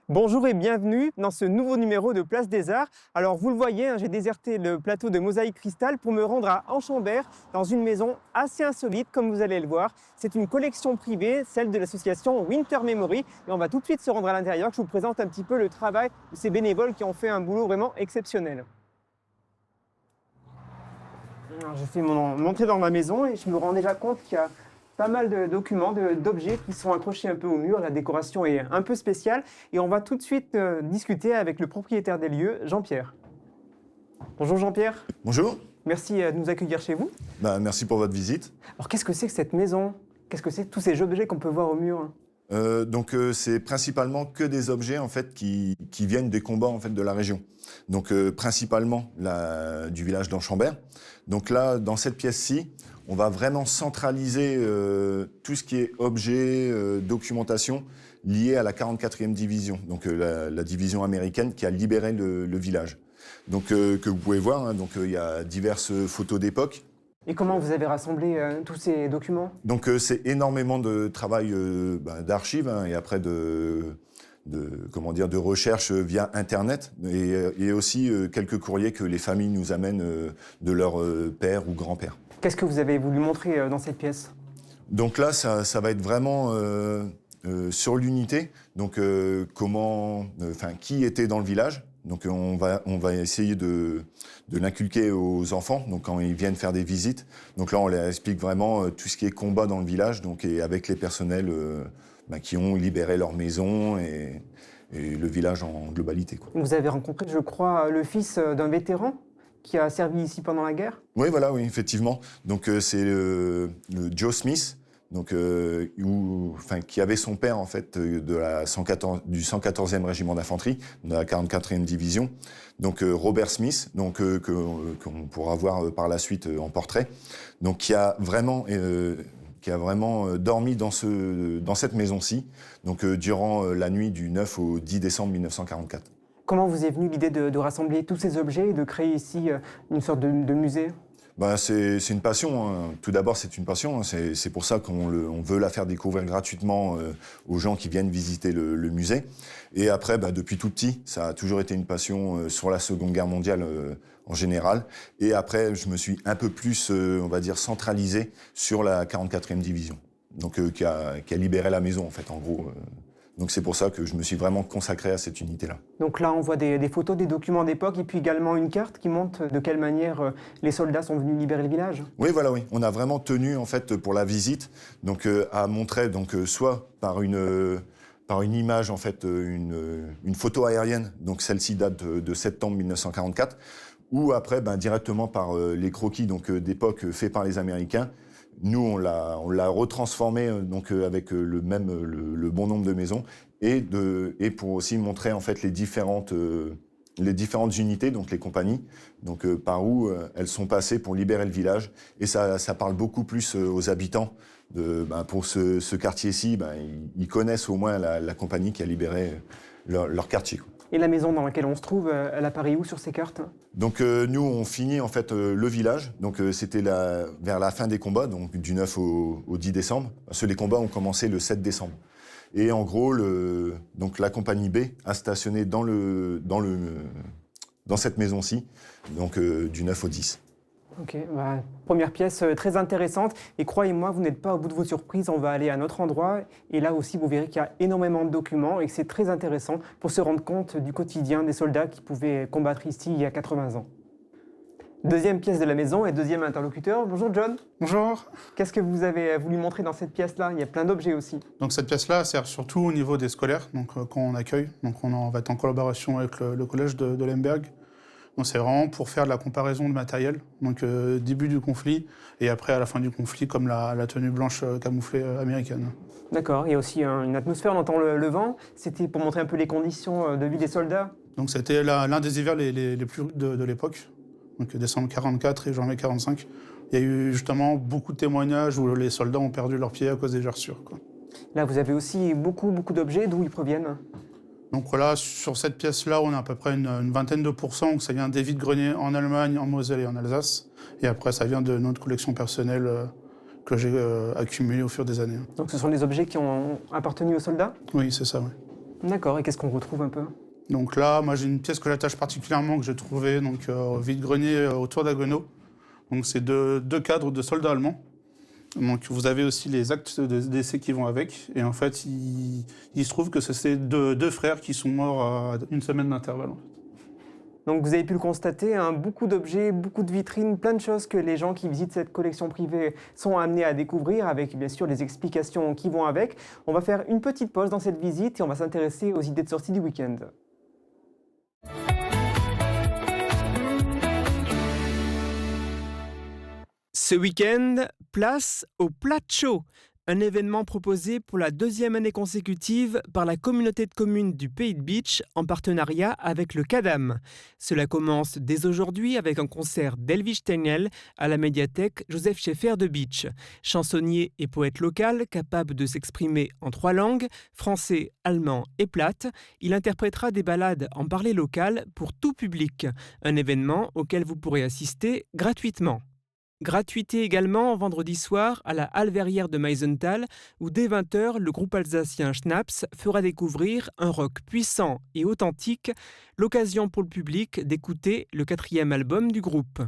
Bonjour et bienvenue dans ce nouveau numéro de Place des Arts. Alors vous le voyez, j'ai déserté le plateau de Mosaïque Cristal pour me rendre à Enchambert dans une maison assez insolite comme vous allez le voir. C'est une collection privée, celle de l'association Winter Memory et on va tout de suite se rendre à l'intérieur. Je vous présente un petit peu le travail de ces bénévoles qui ont fait un boulot vraiment exceptionnel. Alors, je fais mon entrée dans ma maison et je me rends déjà compte qu'il y a pas mal de documents, d'objets qui sont accrochés un peu au mur. La décoration est un peu spéciale et on va tout de suite discuter avec le propriétaire des lieux, Jean-Pierre. Bonjour Jean-Pierre, Bonjour, merci de nous accueillir chez vous. merci pour votre visite. Alors qu'est-ce que c'est que cette maison? Qu'est-ce que c'est que tous ces objets qu'on peut voir au mur? C'est principalement que des objets en fait qui viennent des combats en fait de la région. Principalement du village d'Enchambert. Donc là, dans cette pièce-ci, on va vraiment centraliser tout ce qui est objet, documentation liée à la 44e division, donc la division américaine qui a libéré le village. Donc que vous pouvez voir, hein, il y a diverses photos d'époque. Et comment vous avez rassemblé tous ces documents? Donc c'est énormément de travail d'archives, hein, et après de recherche via Internet et aussi quelques courriers que les familles nous amènent de leur père ou grand-père. Qu'est-ce que vous avez voulu montrer dans cette pièce? Donc là, ça va être vraiment sur l'unité, donc qui était dans le village. Donc on va essayer de l'inculquer aux enfants, donc quand ils viennent faire des visites. Donc là, on leur explique vraiment tout ce qui est combat dans le village, donc et avec les personnels qui ont libéré leur maison et le village en globalité, quoi. Vous avez rencontré, je crois, le fils d'un vétéran qui a servi ici pendant la guerre? Oui, voilà, oui, effectivement. Donc c'est le Joe Smith, qui avait son père en fait du 114e régiment d'infanterie, de la 44e division. Donc Robert Smith, qu'on pourra voir par la suite en portrait. Donc qui a vraiment dormi dans cette maison-ci, durant la nuit du 9 au 10 décembre 1944. Comment vous est venue l'idée de rassembler tous ces objets et de créer ici une sorte de musée? C'est une passion, hein. Tout d'abord, c'est une passion, hein. C'est pour ça qu'on veut la faire découvrir gratuitement aux gens qui viennent visiter le musée. Et après, depuis tout petit, ça a toujours été une passion sur la Seconde Guerre mondiale en général. Et après, je me suis un peu plus, on va dire, centralisé sur la 44e division, qui a libéré la maison, en fait, en gros. Donc c'est pour ça que je me suis vraiment consacré à cette unité-là. Donc là, on voit des photos, des documents d'époque et puis également une carte qui montre de quelle manière les soldats sont venus libérer le village. Oui, voilà, oui. On a vraiment tenu, en fait, pour la visite, à montrer, soit par une image, en fait, une photo aérienne, donc celle-ci date de septembre 1944, ou après, directement par les croquis, d'époque faits par les Américains. Nous, on l'a retransformé avec le bon nombre de maisons et pour aussi montrer en fait les différentes unités, donc les compagnies, par où elles sont passées pour libérer le village. Et ça parle beaucoup plus aux habitants pour ce quartier-ci. Ils connaissent au moins la compagnie qui a libéré leur quartier, quoi. Et la maison dans laquelle on se trouve, elle apparaît où sur ces cartes? Nous, on finit en fait le village. C'était vers la fin des combats, donc du 9 au 10 décembre. Parce que les combats ont commencé le 7 décembre. Et en gros, la compagnie B a stationné dans cette maison-ci, du 9 au 10. Ok, première pièce très intéressante. Et croyez-moi, vous n'êtes pas au bout de vos surprises. On va aller à un autre endroit. Et là aussi, vous verrez qu'il y a énormément de documents et que c'est très intéressant pour se rendre compte du quotidien des soldats qui pouvaient combattre ici il y a 80 ans. Deuxième pièce de la maison et deuxième interlocuteur. Bonjour John. Bonjour. Qu'est-ce que vous avez voulu montrer dans cette pièce-là? Il y a plein d'objets aussi. Donc cette pièce-là sert surtout au niveau des scolaires, quand on accueille. On va être en collaboration avec le collège de Lemberg. Donc c'est vraiment pour faire de la comparaison de matériel, début du conflit et après à la fin du conflit comme la tenue blanche camouflée américaine. D'accord, il y a aussi une atmosphère, on entend le vent. C'était pour montrer un peu les conditions de vie des soldats. Donc c'était l'un des hivers les plus rudes de l'époque, décembre 44 et janvier 45. Il y a eu justement beaucoup de témoignages où les soldats ont perdu leurs pieds à cause des gerçures, quoi. Là vous avez aussi beaucoup d'objets, d'où ils proviennent? Donc voilà, sur cette pièce-là, on a à peu près une vingtaine de pourcents, donc ça vient des vides-greniers en Allemagne, en Moselle et en Alsace. Et après, ça vient de notre collection personnelle que j'ai accumulée au fur des années. Donc ce sont des objets qui ont appartenu aux soldats? Oui, c'est ça, oui. D'accord, et qu'est-ce qu'on retrouve un peu? Donc là, moi j'ai une pièce que j'attache particulièrement, que j'ai trouvée donc, au vide-grenier autour d'Aguenau. Donc c'est deux cadres de soldats allemands. Donc vous avez aussi les actes de décès qui vont avec. Et en fait, il se trouve que c'est deux frères qui sont morts à une semaine d'intervalle. En fait. Donc vous avez pu le constater, hein, beaucoup d'objets, beaucoup de vitrines, plein de choses que les gens qui visitent cette collection privée sont amenés à découvrir, avec bien sûr les explications qui vont avec. On va faire une petite pause dans cette visite et on va s'intéresser aux idées de sortie du week-end. Ce week-end, place au Plat-Chaud, un événement proposé pour la deuxième année consécutive par la communauté de communes du Pays de Bitche en partenariat avec le CADAM. Cela commence dès aujourd'hui avec un concert d'Elvis Stengel à la médiathèque Joseph Schaeffer de Bitche. Chansonnier et poète local capable de s'exprimer en 3 langues, français, allemand et plate, il interprétera des ballades en parler local pour tout public. Un événement auquel vous pourrez assister gratuitement. Gratuité également vendredi soir à la Halle Verrière de Meisenthal où dès 20h, le groupe alsacien Schnaps fera découvrir un rock puissant et authentique, l'occasion pour le public d'écouter le 4e album du groupe.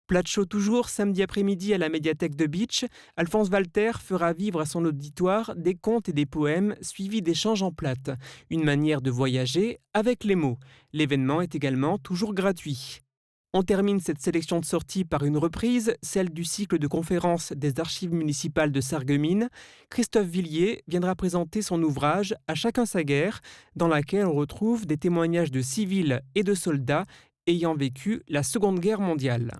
Plat-Chaud toujours samedi après-midi à la médiathèque de Bitche, Alphonse Walter fera vivre à son auditoire des contes et des poèmes suivis d'échanges en plate, une manière de voyager avec les mots. L'événement est également toujours gratuit. On termine cette sélection de sorties par une reprise, celle du cycle de conférences des archives municipales de Sarreguemines. Christophe Villiers viendra présenter son ouvrage « À chacun sa guerre », dans laquelle on retrouve des témoignages de civils et de soldats ayant vécu la Seconde Guerre mondiale.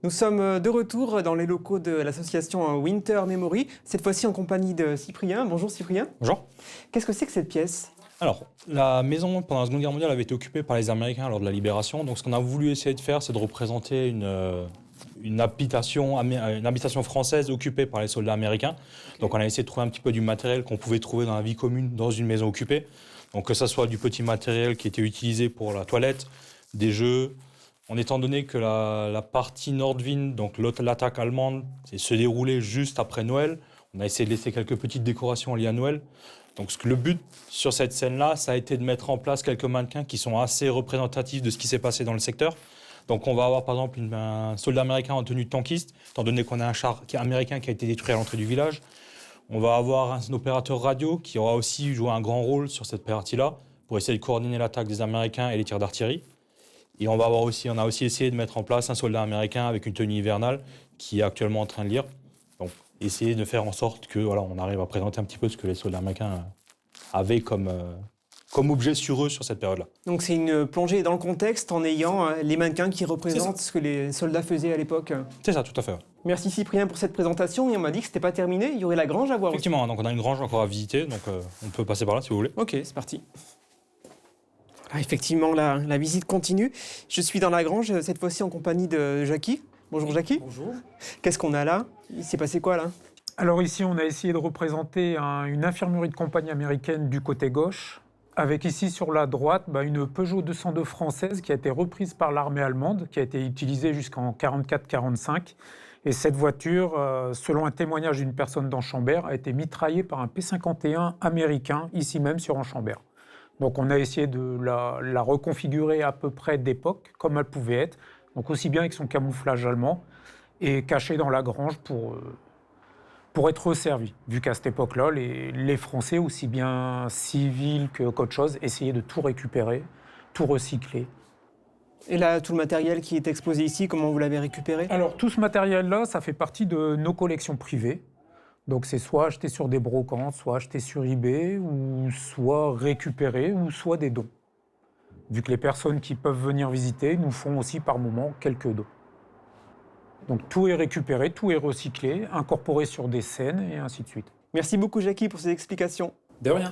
Nous sommes de retour dans les locaux de l'association Winter Memory, cette fois-ci en compagnie de Cyprien. Bonjour Cyprien. Bonjour. Qu'est-ce que c'est que cette pièce ? Alors, la maison, pendant la Seconde Guerre mondiale, avait été occupée par les Américains lors de la Libération. Donc, ce qu'on a voulu essayer de faire, c'est de représenter une habitation française occupée par les soldats américains. Okay. Donc, on a essayé de trouver un petit peu du matériel qu'on pouvait trouver dans la vie commune dans une maison occupée. Donc, que ce soit du petit matériel qui était utilisé pour la toilette, des jeux. En étant donné que la partie Nordwind, donc l'attaque allemande, se déroulait juste après Noël, on a essayé de laisser quelques petites décorations liées à Noël. Donc le but sur cette scène-là, ça a été de mettre en place quelques mannequins qui sont assez représentatifs de ce qui s'est passé dans le secteur. Donc on va avoir par exemple un soldat américain en tenue de tankiste, étant donné qu'on a un char américain qui a été détruit à l'entrée du village. On va avoir un opérateur radio qui aura aussi joué un grand rôle sur cette partie-là pour essayer de coordonner l'attaque des Américains et les tirs d'artillerie. Et on a aussi essayé de mettre en place un soldat américain avec une tenue hivernale qui est actuellement en train de lire. Donc essayer de faire en sorte que on arrive à présenter un petit peu ce que les soldats américains avaient comme objet sur eux sur cette période-là. Donc c'est une plongée dans le contexte en ayant les mannequins qui représentent ce que les soldats faisaient à l'époque. C'est ça, tout à fait. Merci Cyprien pour cette présentation. Et on m'a dit que c'était pas terminé, il y aurait la grange à voir. Effectivement, aussi. Donc on a une grange encore à visiter, donc on peut passer par là si vous voulez. Ok, c'est parti. Ah, effectivement, la visite continue. Je suis dans la grange, cette fois-ci en compagnie de Jackie. Bonjour Jackie. Bonjour. Qu'est-ce qu'on a là ? Il s'est passé quoi là ? Alors ici, on a essayé de représenter une infirmerie de compagnie américaine du côté gauche, avec ici sur la droite une Peugeot 202 française qui a été reprise par l'armée allemande, qui a été utilisée jusqu'en 44-45. Et cette voiture, selon un témoignage d'une personne d'Enchambert, a été mitraillée par un P-51 américain, ici même sur Enchambert. Donc on a essayé de la reconfigurer à peu près d'époque, comme elle pouvait être, donc aussi bien avec son camouflage allemand, et cachée dans la grange pour être resservie. Vu qu'à cette époque-là, les Français, aussi bien civils qu'autre chose, essayaient de tout récupérer, tout recycler. Et là, tout le matériel qui est exposé ici, comment vous l'avez récupéré ? Alors tout ce matériel-là, ça fait partie de nos collections privées. Donc c'est soit acheté sur des brocantes, soit acheté sur eBay, ou soit récupéré, ou soit des dons. Vu que les personnes qui peuvent venir visiter nous font aussi par moment quelques dons. Donc tout est récupéré, tout est recyclé, incorporé sur des scènes et ainsi de suite. Merci beaucoup Jackie pour ces explications. De rien.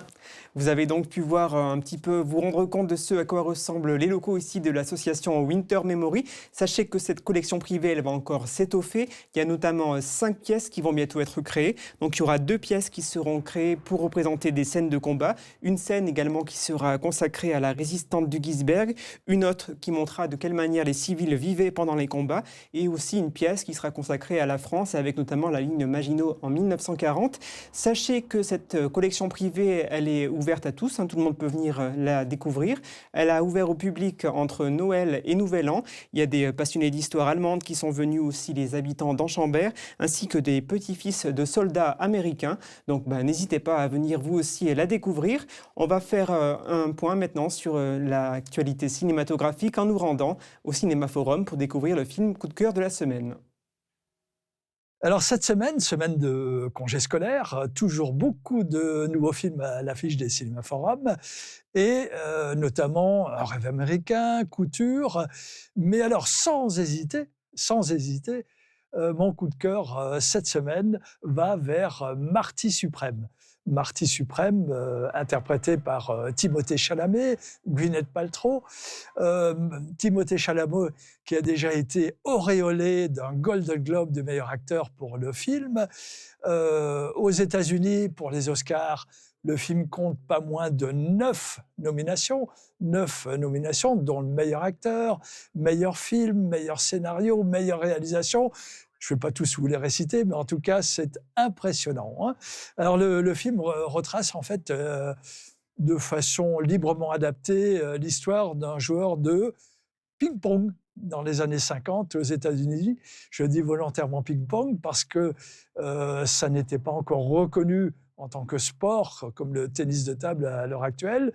Vous avez donc pu voir un petit peu, vous rendre compte de ce à quoi ressemblent les locaux ici de l'association Winter Memory. Sachez que cette collection privée, elle va encore s'étoffer. Il y a notamment 5 pièces qui vont bientôt être créées. Donc il y aura 2 pièces qui seront créées pour représenter des scènes de combat. Une scène également qui sera consacrée à la résistante du Geesberg. Une autre qui montrera de quelle manière les civils vivaient pendant les combats. Et aussi une pièce qui sera consacrée à la France avec notamment la ligne Maginot en 1940. Sachez que cette collection privée TV, elle est ouverte à tous, hein, tout le monde peut venir la découvrir. Elle a ouvert au public entre Noël et Nouvel An. Il y a des passionnés d'histoire allemande qui sont venus, aussi les habitants d'Anchambert, ainsi que des petits-fils de soldats américains. Donc n'hésitez pas à venir vous aussi la découvrir. On va faire un point maintenant sur l'actualité cinématographique en nous rendant au Cinéma Forum pour découvrir le film coup de cœur de la semaine. Alors cette semaine de congé scolaire, toujours beaucoup de nouveaux films à l'affiche des cinémas forums, et notamment Un rêve américain, Couture, mais alors sans hésiter, mon coup de cœur cette semaine va vers Marty Suprême. Marty Suprême, interprété par Timothée Chalamet, Gwyneth Paltrow. Timothée Chalamet qui a déjà été auréolé d'un Golden Globe de meilleur acteur pour le film. Aux États-Unis, pour les Oscars, le film compte pas moins de 9 nominations, dont le meilleur acteur, meilleur film, meilleur scénario, meilleure réalisation. Je ne vais pas tous vous les réciter, mais en tout cas, c'est impressionnant, hein. Alors, le film retrace en fait, de façon librement adaptée, l'histoire d'un joueur de ping-pong dans les années 50 aux États-Unis. Je dis volontairement ping-pong parce que ça n'était pas encore reconnu en tant que sport, comme le tennis de table à l'heure actuelle.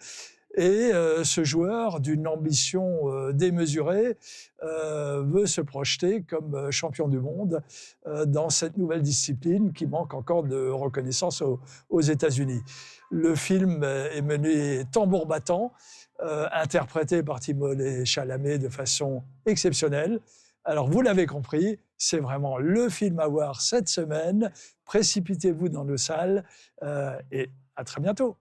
Et ce joueur, d'une ambition démesurée, veut se projeter comme champion du monde dans cette nouvelle discipline qui manque encore de reconnaissance aux États-Unis. Le film est mené tambour battant, interprété par Timothée Chalamet de façon exceptionnelle. Alors, vous l'avez compris, c'est vraiment le film à voir cette semaine. Précipitez-vous dans nos salles et à très bientôt.